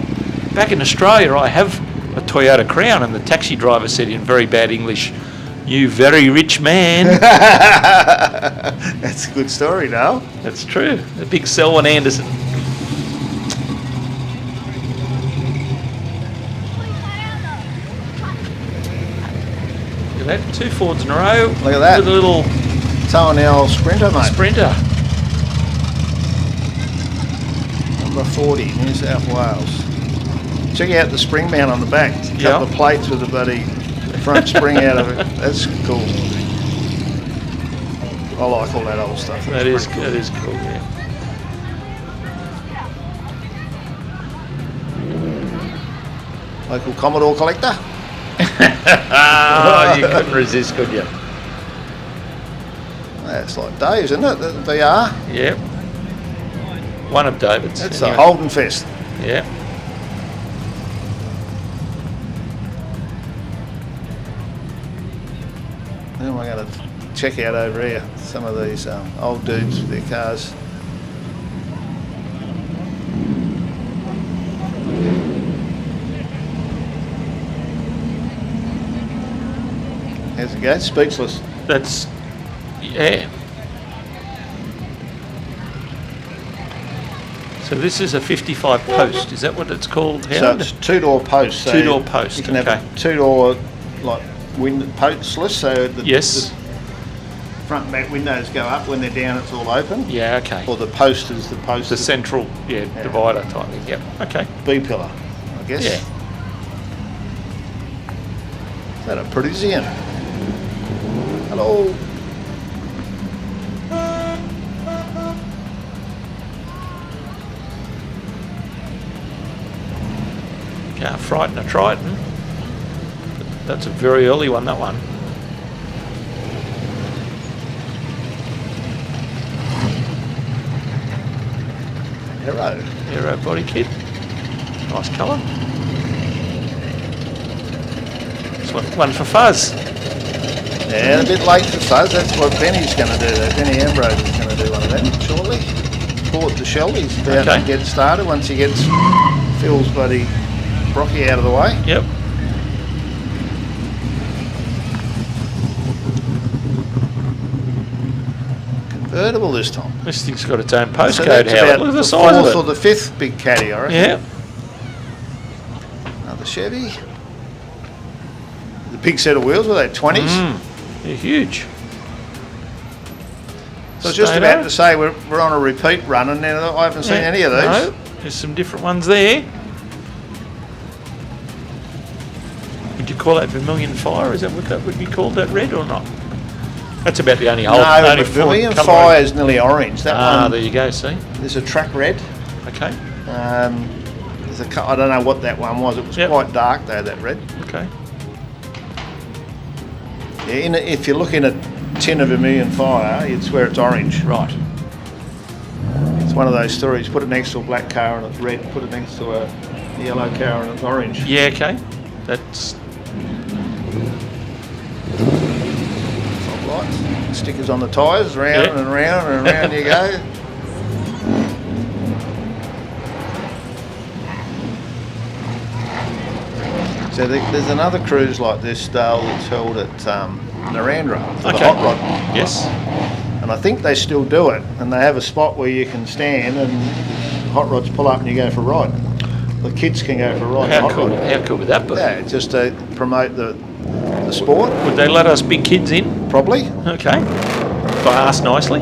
Speaker 1: back in Australia, I have a Toyota Crown." And the taxi driver said in very bad English, "You very rich man."
Speaker 2: That's a good story, no?
Speaker 1: That's true. The big Selwyn Anderson. Look at that, 2 Fords in a row.
Speaker 2: Look at that.
Speaker 1: With a little
Speaker 2: Towing the old Sprinter, mate.
Speaker 1: Sprinter.
Speaker 2: Number 40, New South Wales. Check out the spring mount on the back. A couple of plates with the bloody front spring out of it. That's cool. I like all that old stuff.
Speaker 1: That is cool, yeah.
Speaker 2: Local Commodore collector.
Speaker 1: Oh, you couldn't resist, could you?
Speaker 2: That's like Dave's, isn't it? The VR.
Speaker 1: Yep. One of David's.
Speaker 2: That's
Speaker 1: anyway.
Speaker 2: the Holden Fest.
Speaker 1: Yeah.
Speaker 2: Then we're going to check out over here some of these old dudes with their cars. How's it go? Speechless.
Speaker 1: That's, yeah. So this is a 55 post. Is that what it's called?
Speaker 2: So
Speaker 1: Howard?
Speaker 2: it's two-door post. So
Speaker 1: Two-door post,
Speaker 2: You can
Speaker 1: okay.
Speaker 2: have a two-door like postless, so the,
Speaker 1: Yes.
Speaker 2: the front and back windows go up. When they're down, it's all open.
Speaker 1: Yeah, okay.
Speaker 2: Or the post is the post.
Speaker 1: The central, divider type thing. Yep. Okay.
Speaker 2: B-pillar, I guess.
Speaker 1: Yeah.
Speaker 2: Is that a Parisian? Hello.
Speaker 1: Can't frighten a Triton. That's a very early one, that one. Aero body kit. Nice colour. This one for Fuzz.
Speaker 2: Yeah, a bit late for Fuzz. That's what Benny's going to do. Benny Ambrose is going to do one of them shortly. Pull it to Shelby's about to get started once he gets Phil's bloody Brocky out of the way.
Speaker 1: Yep.
Speaker 2: Convertible this time.
Speaker 1: This thing's got its own
Speaker 2: So
Speaker 1: postcode,
Speaker 2: that's
Speaker 1: Howard.
Speaker 2: about
Speaker 1: Look at the
Speaker 2: the
Speaker 1: size of
Speaker 2: fourth or
Speaker 1: it.
Speaker 2: the fifth big caddy, I reckon.
Speaker 1: Yeah.
Speaker 2: Chevy. The big set of wheels, were they 20s?
Speaker 1: They're huge.
Speaker 2: So I was just about to say we're on a repeat run, and I haven't seen any of these.
Speaker 1: No, there's some different ones there. Would you call that Vermilion Fire? Is that what that would be called, that red, or not? That's about the only old.
Speaker 2: No,
Speaker 1: only
Speaker 2: Vermilion Fire is nearly orange. That one.
Speaker 1: There you go. See.
Speaker 2: There's a track red.
Speaker 1: Okay.
Speaker 2: There's I don't know what that one was. It was quite dark though. That red.
Speaker 1: Okay.
Speaker 2: Yeah, if you look in a tin of Vermilion Fire, you'd swear it's orange.
Speaker 1: Right.
Speaker 2: It's one of those stories. Put it next to a black car and it's red. Put it next to a yellow car and it's orange.
Speaker 1: Yeah. Okay. That's.
Speaker 2: Lights. Stickers on the tyres, round and round and round you go. So there's another cruise like this, Dale, that's held at Benerembah for the hot rod.
Speaker 1: Yes.
Speaker 2: And I think they still do it, and they have a spot where you can stand and hot rods pull up and you go for a ride. The kids can go for a ride.
Speaker 1: How cool would that be?
Speaker 2: Yeah, just to promote the sport.
Speaker 1: Would they let us big kids in?
Speaker 2: Probably.
Speaker 1: Okay. If I ask nicely.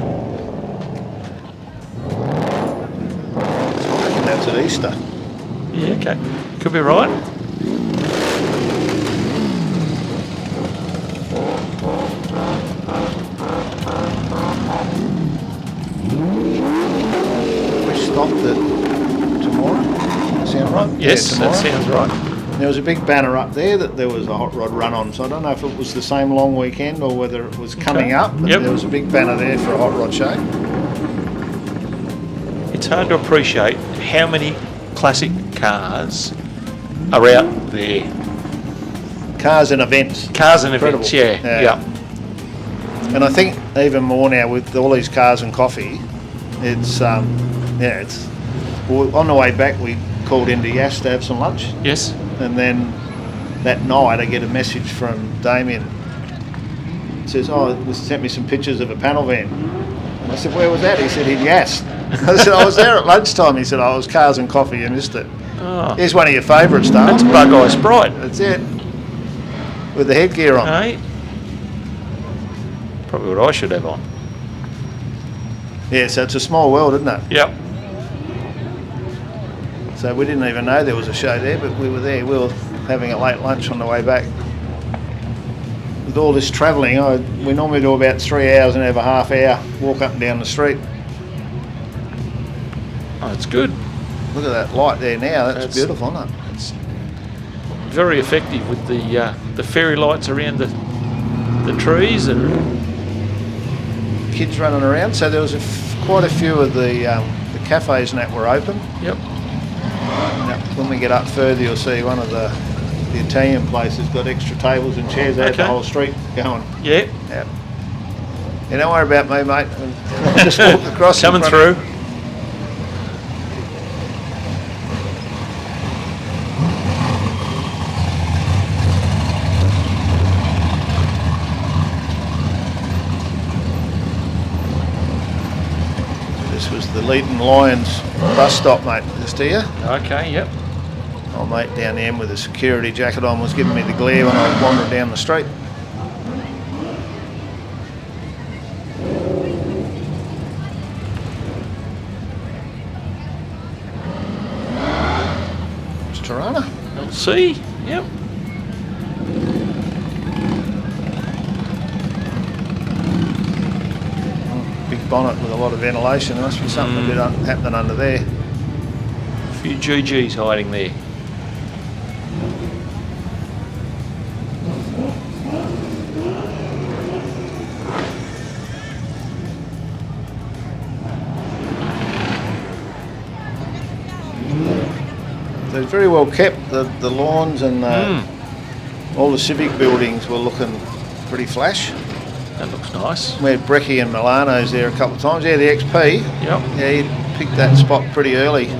Speaker 2: That's at Easter.
Speaker 1: Yeah, okay. Could be right.
Speaker 2: We stopped at tomorrow. Sound right?
Speaker 1: Yes,
Speaker 2: yeah,
Speaker 1: that sounds right.
Speaker 2: There was a big banner up there that there was a hot rod run on, so I don't know if it was the same long weekend or whether it was coming up, but there was a big banner there for a hot rod show.
Speaker 1: It's hard to appreciate how many classic cars are out there.
Speaker 2: Cars and events.
Speaker 1: Cars and
Speaker 2: Incredible.
Speaker 1: events, yeah.
Speaker 2: And I think even more now with all these cars and coffee, it's it's. Well, on the way back, we called into Yass to have some lunch.
Speaker 1: Yes.
Speaker 2: And then that night, I get a message from Damien. It says, he sent me some pictures of a panel van. And I said, where was that? He said, he'd Yass. I said, I was there at lunchtime. He said, it was cars and coffee, you missed it.
Speaker 1: Oh.
Speaker 2: Here's one of your favourites, Dale.
Speaker 1: That's Bug Eye Sprite.
Speaker 2: That's it. With the headgear on.
Speaker 1: Hey. Probably what I should have on.
Speaker 2: Yeah, so it's a small world, isn't it?
Speaker 1: Yep.
Speaker 2: So we didn't even know there was a show there, but we were there. We were having a late lunch on the way back. With all this travelling, we normally do about 3 hours and have a half hour walk up and down the street.
Speaker 1: Oh, it's good.
Speaker 2: Look at that light there now. That's beautiful, isn't it?
Speaker 1: It's very effective with the fairy lights around the trees and
Speaker 2: kids running around. So there was quite a few of the cafes and that were open.
Speaker 1: Yep.
Speaker 2: Now, when we get up further, you'll see one of the Italian places got extra tables and chairs out the whole street going.
Speaker 1: Yeah.
Speaker 2: Yep. You don't worry about me, mate. I'll just walk across.
Speaker 1: Coming through.
Speaker 2: This was the Leeton Lions bus stop, mate. Just here.
Speaker 1: Okay, yep.
Speaker 2: Old mate down the end with a security jacket on was giving me the glare when I was wandering down the street. It's Tirana.
Speaker 1: LC, yep.
Speaker 2: Big bonnet with a lot of ventilation. There must be something a bit happening under there.
Speaker 1: A few GGs hiding there.
Speaker 2: They're very well kept. The lawns and all the civic buildings were looking pretty flash.
Speaker 1: That looks nice.
Speaker 2: We had Brecky and Milano's there a couple of times. Yeah, the XP.
Speaker 1: Yep.
Speaker 2: Yeah, he picked that spot pretty early.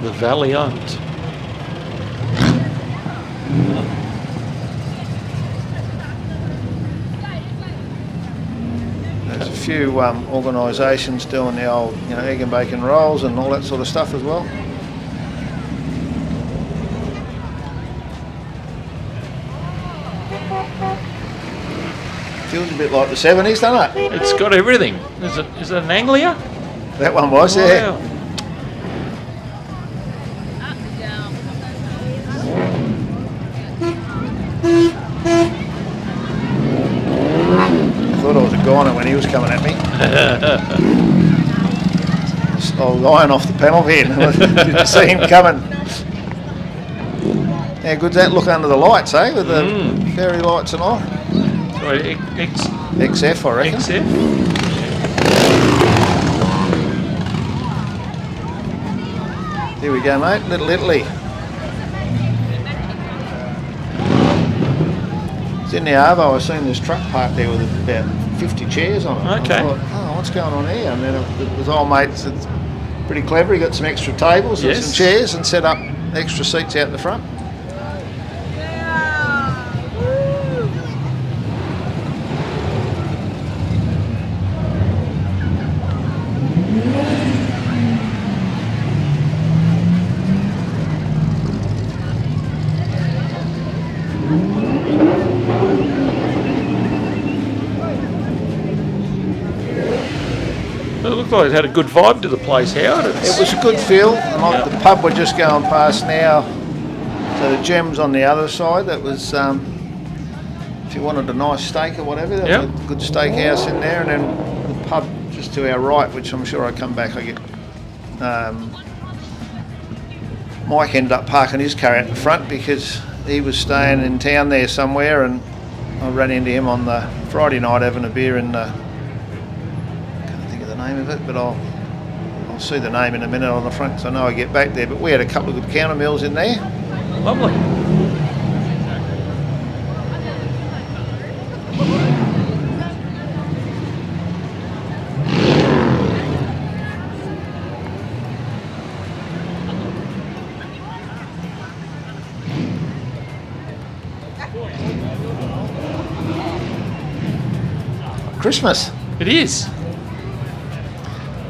Speaker 1: The Valiant.
Speaker 2: There's a few organisations doing the old, egg and bacon rolls and all that sort of stuff as well. Feels a bit like the 70s, doesn't it?
Speaker 1: It's got everything. Is it an Anglia?
Speaker 2: That one was, yeah.
Speaker 1: Wow.
Speaker 2: I thought I was a goner when he was coming at me. I was lying off the panel here and I didn't see him coming. How good's that look under the lights, eh? With the fairy lights and all.
Speaker 1: Sorry,
Speaker 2: XF, I reckon.
Speaker 1: XF?
Speaker 2: Here we go, mate. Little Italy. It's in the Ave. I was seeing this truck parked there with about 50 chairs on it.
Speaker 1: Okay.
Speaker 2: I thought, oh, what's going on here? And then it was old mate said, pretty clever. He got some extra tables and some chairs and set up extra seats out the front.
Speaker 1: It looked like it had a good vibe to the place, Howard.
Speaker 2: It was a good feel. And like the pub we're just going past now, so the Gem's on the other side. That was, if you wanted a nice steak or whatever, there was a good steakhouse in there. And then the pub just to our right, which I'm sure I come back, I get... Mike ended up parking his car out the front because he was staying in town there somewhere, and I ran into him on the Friday night having a beer in the... name of it, but I'll see the name in a minute on the front, so I know I get back there. But we had a couple of good counter meals in there.
Speaker 1: Lovely.
Speaker 2: Christmas.
Speaker 1: It is.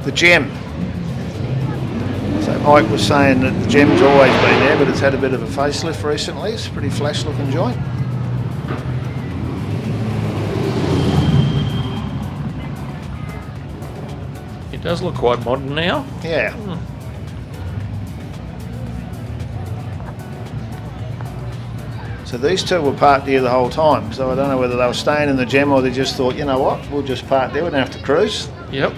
Speaker 2: The Gem. So Mike was saying that the Gem's always been there, but it's had a bit of a facelift recently. It's a pretty flash looking joint.
Speaker 1: It does look quite modern now.
Speaker 2: Yeah. So these two were parked here the whole time, so I don't know whether they were staying in the Gem or they just thought, you know what, we'll just park there, we don't have to cruise.
Speaker 1: Yep.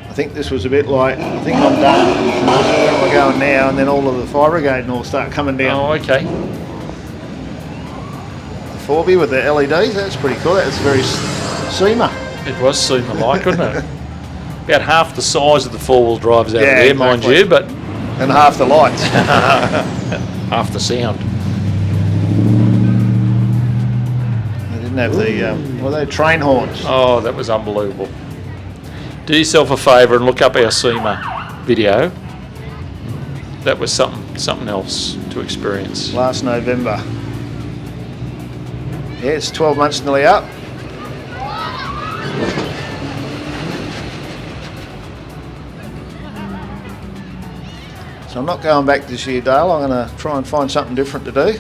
Speaker 2: I think this was a bit like, I think I'm done, where am I going now, and then all of the fire brigade and all start coming down.
Speaker 1: Oh, okay.
Speaker 2: The 4B with the LEDs, that's pretty cool. That's very SEMA.
Speaker 1: It was SEMA-like, wasn't it? About half the size of the four-wheel drives out
Speaker 2: Yeah,
Speaker 1: there, mind
Speaker 2: exactly.
Speaker 1: you, but...
Speaker 2: And half the lights.
Speaker 1: half the sound.
Speaker 2: They didn't have the, well, they had train horns.
Speaker 1: Oh, that was unbelievable. Do yourself a favour and look up our SEMA video. That was something else to experience.
Speaker 2: Last November. Yeah, it's 12 months nearly up. So I'm not going back this year, Dale. I'm going to try and find something different to do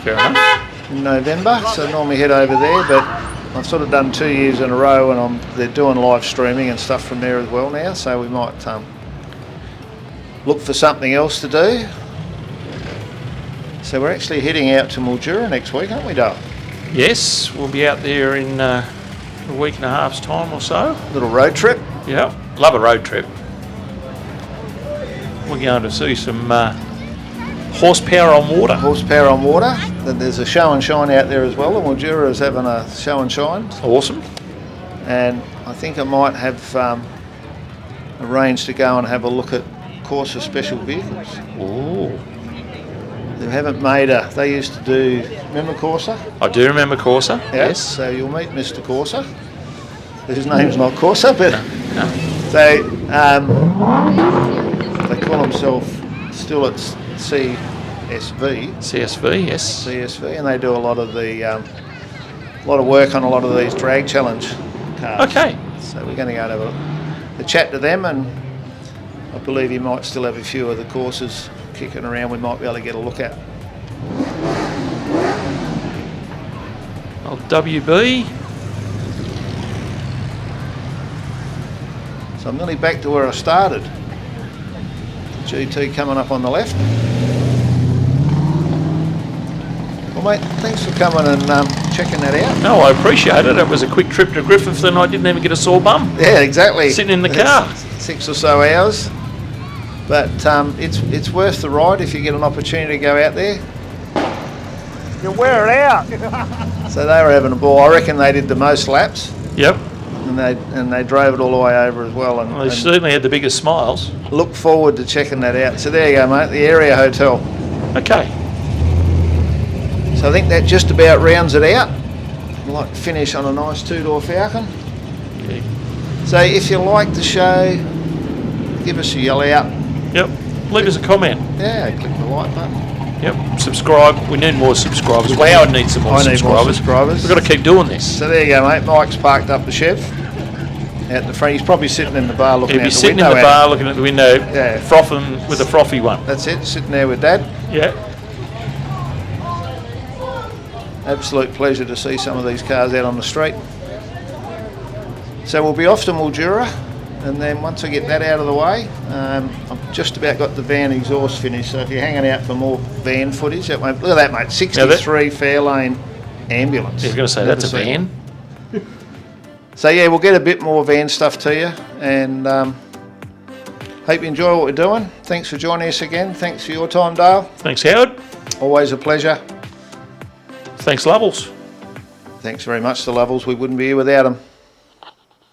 Speaker 1: Fair enough.
Speaker 2: in November. So I normally head over there, but I've sort of done 2 years in a row, and they're doing live streaming and stuff from there as well now. So we might look for something else to do. So we're actually heading out to Mildura next week, aren't we, Dale?
Speaker 1: Yes, we'll be out there in a week and a half's time or so.
Speaker 2: Little road trip.
Speaker 1: Yeah, love a road trip. We're going to see some horsepower on water.
Speaker 2: Horsepower on water. Then there's a show and shine out there as well. And Mildura is having a show and shine.
Speaker 1: Awesome.
Speaker 2: And I think I might have arranged to go and have a look at Corsa special vehicles.
Speaker 1: Ooh.
Speaker 2: They haven't made they used to do, remember Corsa?
Speaker 1: I do remember Corsa,
Speaker 2: Yeah,
Speaker 1: yes.
Speaker 2: so you'll meet Mr. Corsa. His name's not Corsa, but So they call themselves still at CSV,
Speaker 1: CSV, yes.
Speaker 2: CSV, and they do a lot of work on a lot of these drag challenge cars.
Speaker 1: Okay.
Speaker 2: So we're going to go and have a chat to them, and I believe you might still have a few of the courses kicking around we might be able to get a look at.
Speaker 1: Old WB.
Speaker 2: So I'm nearly back to where I started. GT coming up on the left. Well, mate, thanks for coming and checking that out.
Speaker 1: No, I appreciate it. It was a quick trip to Griffiths and I didn't even get a sore bum.
Speaker 2: Yeah, exactly.
Speaker 1: Sitting in the car.
Speaker 2: 6 or so hours. But it's worth the ride if you get an opportunity to go out there.
Speaker 6: You wear it out.
Speaker 2: So they were having a ball. I reckon they did the most laps.
Speaker 1: Yep.
Speaker 2: And they drove it all the way over as well.
Speaker 1: Well, they
Speaker 2: And
Speaker 1: certainly had the biggest smiles.
Speaker 2: look forward to checking that out. So there you go, mate, the area hotel.
Speaker 1: Okay.
Speaker 2: So I think that just about rounds it out. I'd like to finish on a nice 2-door Falcon.
Speaker 1: Yeah.
Speaker 2: So if you like the show, give us a yell out.
Speaker 1: Yep. Leave us a comment.
Speaker 2: Yeah, click the like button.
Speaker 1: Yep. Subscribe. We need more subscribers. Wow, I need some more
Speaker 2: I need more
Speaker 1: subscribers.
Speaker 2: subscribers.
Speaker 1: We've got to keep doing this.
Speaker 2: So there you go, mate. Mike's parked up the Chev out in the front. He's probably sitting in the bar looking
Speaker 1: He'll
Speaker 2: out
Speaker 1: be
Speaker 2: the
Speaker 1: sitting
Speaker 2: window.
Speaker 1: in the bar looking at the window,
Speaker 2: Yeah.
Speaker 1: frothing with a frothy one.
Speaker 2: That's it, sitting there with Dad.
Speaker 1: Yeah.
Speaker 2: Absolute pleasure to see some of these cars out on the street. So we'll be off to Mildura, and then once I get that out of the way, I've just about got the van exhaust finished. So if you're hanging out for more van footage, that won't, look at that, mate. 63 Fairlane ambulance.
Speaker 1: I was going to say,
Speaker 2: Never
Speaker 1: that's a
Speaker 2: seen
Speaker 1: van.
Speaker 2: it. So yeah, we'll get a bit more van stuff to you, and hope you enjoy what we're doing. Thanks for joining us again. Thanks for your time, Dale.
Speaker 1: Thanks, Howard.
Speaker 2: Always a pleasure.
Speaker 1: Thanks, Levels.
Speaker 2: Thanks very much to Lovels. We wouldn't be here without them.